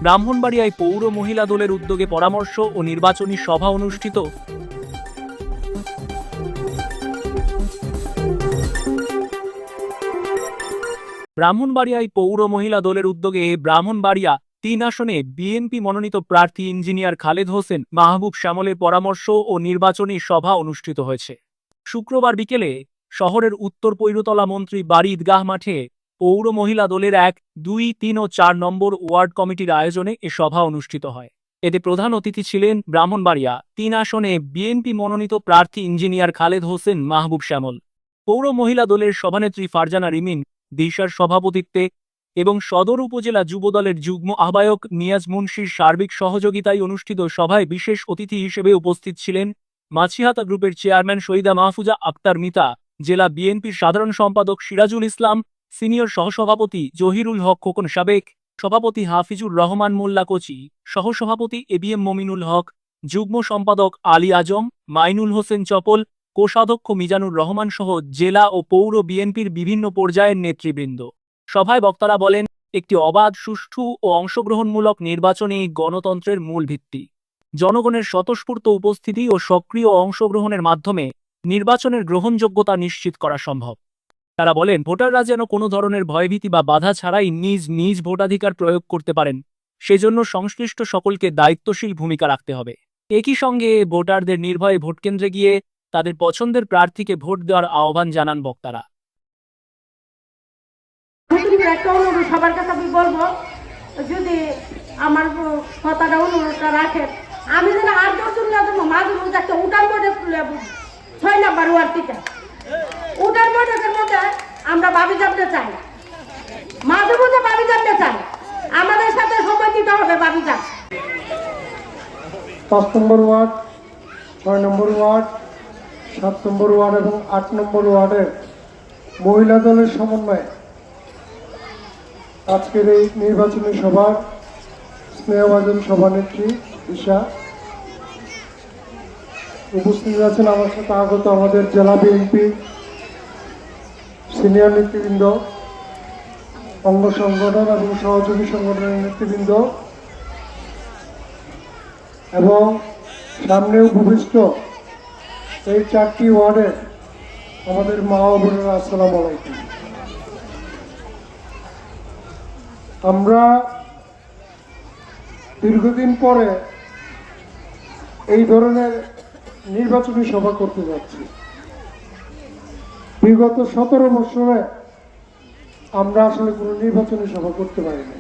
ব্রাহ্মণবাড়িয়ায় পৌর মহিলা দলের উদ্যোগে পরামর্শ ও নির্বাচনী সভা অনুষ্ঠিত। ব্রাহ্মণবাড়িয়ায় পৌর মহিলা দলের উদ্যোগে ব্রাহ্মণবাড়িয়া ৩ আসনে বিএনপি মনোনীত প্রার্থী ইঞ্জিনিয়ার খালেদ হোসেন মাহবুব শ্যামলের পরামর্শ ও নির্বাচনী সভা অনুষ্ঠিত হয়েছে। শুক্রবার বিকেলে শহরের উত্তর পৈরতলা মন্ত্রী বাড়ি ঈদগাহ মাঠে পৌর মহিলা দলের ১, ২, ৩ ও ৪ নম্বর ওয়ার্ড কমিটির আয়োজনে এ সভা অনুষ্ঠিত হয়। এতে প্রধান অতিথি ছিলেন ব্রাহ্মণবাড়িয়া ৩ আসনে বিএনপি মনোনীত প্রার্থী ইঞ্জিনিয়ার খালেদ হোসেন মাহবুব শ্যামল। পৌর মহিলা দলের সভানেত্রী ফারজানা রিমিন দিশার সভাপতিত্বে এবং সদর উপজেলা যুবদলের যুগ্ম আহ্বায়ক নিয়াজ মুন্সির সার্বিক সহযোগিতায় অনুষ্ঠিত সভায় বিশেষ অতিথি হিসেবে উপস্থিত ছিলেন মাছিহাতা গ্রুপের চেয়ারম্যান শহীদা মাহফুজা আক্তার মিতা, জেলা বিএনপির সাধারণ সম্পাদক সিরাজুল ইসলাম, সিনিয়র সহসভাপতি জহিরুল হক খোকন, সাবেক সভাপতি হাফিজুর রহমান মোল্লা কোচি, সহসভাপতি এবিএম মমিনুল হক, যুগ্ম সম্পাদক আলী আজম, মাইনুল হোসেন চপল, কোষাধ্যক্ষ মিজানুর রহমান সহ জেলা ও পৌর বিএনপির বিভিন্ন পর্যায়ের নেতৃবৃন্দ। সভায় বক্তারা বলেন, একটি অবাধ, সুষ্ঠু ও অংশগ্রহণমূলক নির্বাচনই গণতন্ত্রের মূল ভিত্তি। জনগণের স্বতঃস্ফূর্ত উপস্থিতি ও সক্রিয় অংশগ্রহণের মাধ্যমে নির্বাচনের গ্রহণযোগ্যতা নিশ্চিত করা সম্ভব। তারা বলেন, ভোটাররা যেন কোনো ধরনের ভয়ভীতি বা বাধা ছাড়াই নিজ নিজ ভোটাধিকার প্রয়োগ করতে পারেন, সেজন্য সংশ্লিষ্ট সকলকে দায়িত্বশীল ভূমিকা রাখতে হবে। একই সঙ্গে ভোটারদের নির্ভয়ে ভোটকেন্দ্রে গিয়ে তাদের পছন্দের প্রার্থীকে ভোট দেওয়ার আহ্বান জানান বক্তারা। সবার কাছে আমি বলবো, যদি আমার কথাটা অনুরোধটা রাখেন, আমি যেন ৮-১০ জন মাঝে মধ্যে একটা উঠান বৈঠক ৬ নম্বর ওয়ার্ড থেকে উঠান বৈঠকের মধ্যে আমরা ভাবি জানতে চাই, মাঝে মধ্যে ভাবি জানতে চাই, আমাদের সাথে সময় দিতে হবে। ভাবি যান ৫ নম্বর ওয়ার্ড, ৬ নম্বর ওয়ার্ড, ৭ নম্বর ওয়ার্ড এবং ৮ নম্বর ওয়ার্ডের মহিলা দলের সমন্বয়ে আজকের এই নির্বাচনী সভার স্নেহভাজন সভানেত্রী দিশা উপস্থিত আছেন। আমার সাথে আগত আমাদের জেলা বিএনপি সিনিয়র নেতৃবৃন্দ, অঙ্গ সংগঠন এবং সহযোগী সংগঠনের নেতৃবৃন্দ এবং সামনে উপবিষ্ট এই 4টি ওয়ার্ডে আমাদের মা ও বোনেরা, আসসালামু আলাইকুম। আমরা দীর্ঘদিন পরে এই ধরনের নির্বাচনী সভা করতে যাচ্ছি। বিগত 17 বছরে আমরা আসলে কোনো নির্বাচনী সভা করতে পারিনি।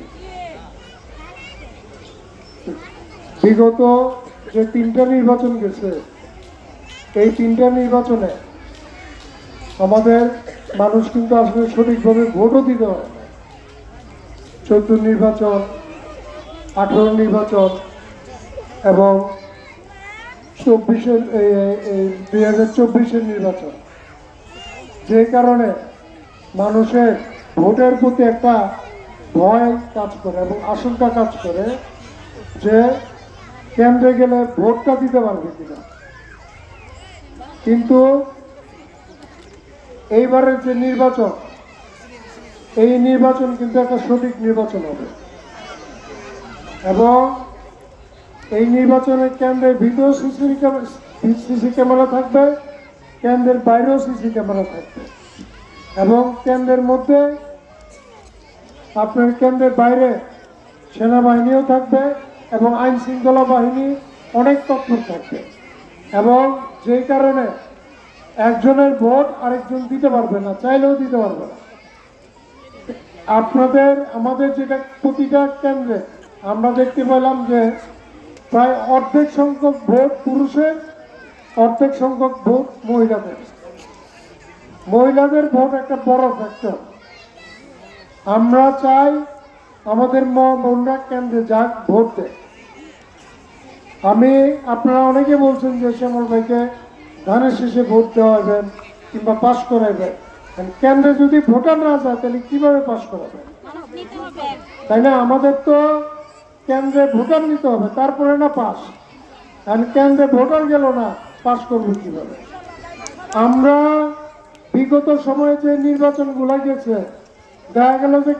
বিগত যে 3টা নির্বাচন গেছে, এই 3টা নির্বাচনে আমাদের মানুষ কিন্তু আসলে সঠিকভাবে ভোটও দিতে পারে না। 14 নির্বাচন, 18 নির্বাচন এবং 2024-এর নির্বাচন, যে কারণে মানুষের ভোটের প্রতি একটা ভয় কাজ করে এবং আশঙ্কা কাজ করে যে কেন্দ্রে গেলে ভোটটা দিতে পারবে কিনা। কিন্তু এইবারের যে নির্বাচন, এই নির্বাচন কিন্তু একটা সঠিক নির্বাচন হবে এবং এই নির্বাচনের কেন্দ্রের ভিতরেও সিসি ক্যামেরা থাকবে, কেন্দ্রের বাইরেও সিসি ক্যামেরা থাকবে এবং কেন্দ্রের মধ্যে আপনার কেন্দ্রের বাইরে সেনাবাহিনীও থাকবে এবং আইন শৃঙ্খলা বাহিনী অনেক তথ্য থাকবে এবং যেই কারণে একজনের ভোট আরেকজন দিতে পারবে না, চাইলেও দিতে পারবে না। আমাদের যেটা প্রতিটা কেন্দ্রে আমরা দেখতে পেলাম যে প্রায় অর্ধেক সংখ্যক ভোট পুরুষের, অর্ধেক সংখ্যক ভোট মহিলাদের। মহিলাদের ভোট একটা বড় ফ্যাক্টর। আমরা চাই আমাদের বোনরা কেন্দ্রে যাক, ভোট দেয়। আপনারা অনেকে বলছেন যে শ্যামল ভাইকে ধানের শেষে ভোট দেওয়াবেন কিংবা পাশ করাইবেন। কেন্দ্রে যদি ভোটার না যায় তাহলে কিভাবে পাশ করাবেন, তাই না? আমাদের তো কেন্দ্রে ভোটার নিতে হবে, তারপরে না পাস। আর কেন্দ্রে ভোটার গেল না, পাস করবো কিভাবে? আমরা বিগত সময়ে যে নির্বাচনগুলো গেছে, দেখা গেল যে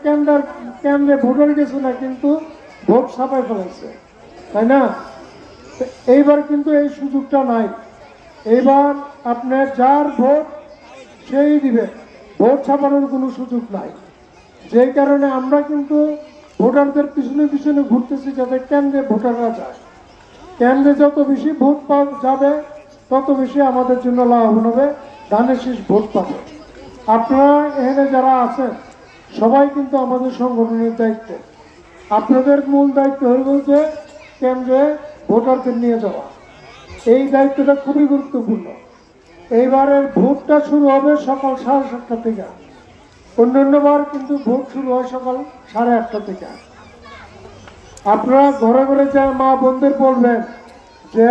কেন্দ্রে ভোটার গেছে না, কিন্তু ভোট ছাপাই ফেলেছে, তাই না? তো এইবার কিন্তু এই সুযোগটা নাই। এইবার আপনার যার ভোট সেই দিবে, ভোট ছাপানোর কোনো সুযোগ নাই। যেই কারণে আমরা কিন্তু ভোটারদের পিছনে পিছনে ঘুরতেছি, যাতে কেন্দ্রে ভোটাররা যায়। কেন্দ্রে যত বেশি ভোট পাওয়া যাবে তত বেশি আমাদের জন্য লাভবান হবে, ধানের শীষ ভোট পাবে। আপনারা এখানে যারা আছেন সবাই কিন্তু আমাদের সংগঠনের দায়িত্ব। আপনাদের মূল দায়িত্ব হল যে কেন্দ্রে ভোটারদের নিয়ে যাওয়া। এই দায়িত্বটা খুবই গুরুত্বপূর্ণ। এইবারের ভোটটা শুরু হবে সকাল 7:30 থেকে। অন্যান্যবার কিন্তু ভোট শুরু হয় সকাল 8:30 থেকে। আপনারা ঘরে ঘরে যা মা বোনদের বলবেন যে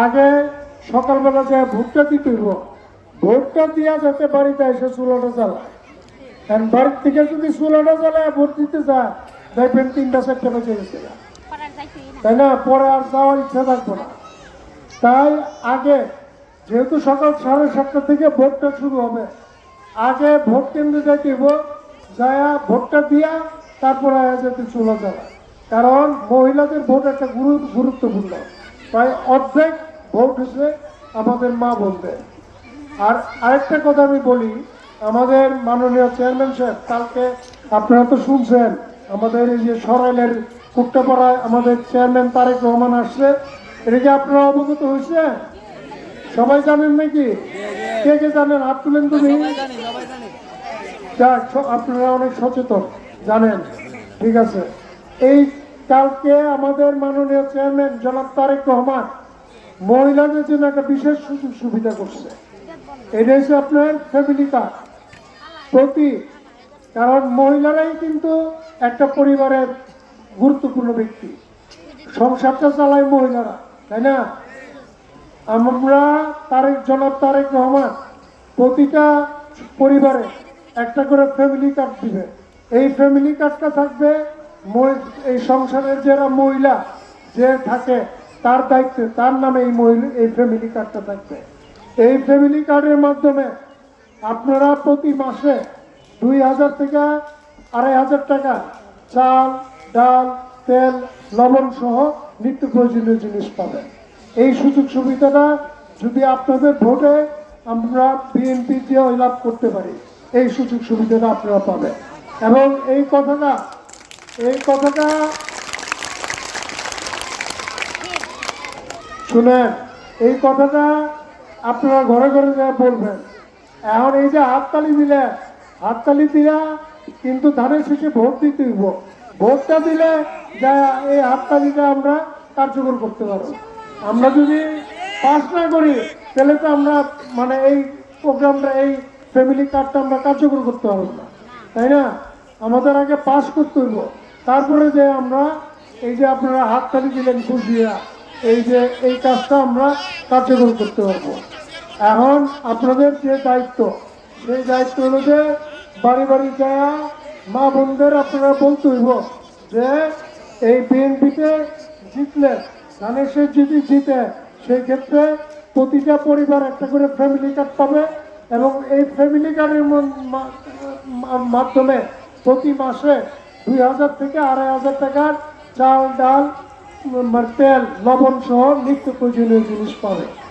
আগে সকালবেলা যা ভোটটা দিতে হইব, ভোটটা দিয়া যাতে বাড়িতে এসে চুলাটা জ্বালায়। কারণ বাড়ির থেকে যদি চুলাটা জ্বালায় ভোট দিতে যায়, দেখবেন 3-4টা বেজে গেছে, তাই না? পরে আর যাওয়ার ইচ্ছা থাকবো না। তাই আগে যেহেতু সকাল 7:30 থেকে ভোটটা শুরু হবে, আগে ভোট কেন্দ্রে যাইতে হইব, যায়া ভোটটা দিয়া তারপরে যাতে চুলা জ্বালায়। কারণ মহিলাদের ভোট একটা গুরুত্বপূর্ণ। প্রায় অর্ধেক ভোট হচ্ছে আমাদের মা বোনদের। আর আরেকটা কথা আমি বলি, আমাদের মাননীয় চেয়ারম্যান সাহেব কালকে আপনারা তো শুনছেন, আমাদের এই যে সরাইলের কুট্টাপাড়ায় আমাদের চেয়ারম্যান তারেক রহমান আসছে। এটা কি আপনারা অবগত হয়েছে? সবাই জানেন নাকি? কে কে জানেন? হাত তুলেন তুমি। যাক, আপনারা অনেক সচেতন, জানেন, ঠিক আছে। এই কালকে আমাদের মাননীয় চেয়ারম্যান জনাব তারেক রহমান মহিলাদের জন্য একটা বিশেষ সুযোগ সুবিধা করছে। এটা হচ্ছে আপনার ফ্যামিলি কার্ড প্রতি, কারণ মহিলারাই কিন্তু একটা পরিবারের গুরুত্বপূর্ণ ব্যক্তি, সংসারটা চালায় মহিলারা, তাই না? আমরা জনাব তারেক রহমান প্রতিটা পরিবারে একটা করে ফ্যামিলি কার্ড দিবে। এই ফ্যামিলি কার্ডটা থাকবে এই সংসারের যারা মহিলা যে থাকে তার দায়িত্বে, তার নামে এই ফ্যামিলি কার্ডটা থাকবে। এই ফ্যামিলি কার্ডের মাধ্যমে আপনারা প্রতি মাসে 2,000 থেকে 2,500 টাকা চাল, ডাল, তেল, লবণ সহ নিত্য প্রয়োজনীয় জিনিস পাবেন। এই সুযোগ সুবিধাটা যদি আপনাদের ভোটে আমরা বিএনপি জয় লাভ করতে পারি, এই সুযোগ সুবিধাটা আপনারা পাবেন। এবং এই কথাটা শুনেন, এই কথাটা আপনারা ঘরে ঘরে যা বলবেন। এখন এই যে হাততালি দিলে, হাততালি দিয়া কিন্তু ধানের শেষে ভোট দিতে হইব। ভোটটা দিলে যা এই হাততালিটা আমরা কার্যকর করতে পারবো। আমরা যদি পাস না করি তাহলে তো আমরা মানে এই প্রোগ্রামটা, এই ফ্যামিলি কার্ডটা আমরা কার্যকর করতে পারবো না, তাই না? আমাদের আগে পাস করতে হইব, তারপরে যে আমরা এই যে আপনারা হাততালি দিলেন খুশিয়া, এই কাজটা আমরা কার্যকর করতে পারবো। এখন আপনাদের যে দায়িত্ব, সেই দায়িত্ব হলো যে বাড়ি বাড়ি যাওয়া মা বোনদের আপনারা বলতে হইব যে এই বিএনপিতে জিতলে, ধানের শীষ যদি জিতে, সেই ক্ষেত্রে প্রতিটা পরিবার একটা করে ফ্যামিলি কার্ড পাবে। এবং এই ফ্যামিলি কার্ডের মাধ্যমে প্রতি মাসে 2,000 থেকে 2,500 টাকার চাল, ডাল, তেল, লবণ সহ নিত্য প্রয়োজনীয় জিনিস পাবে।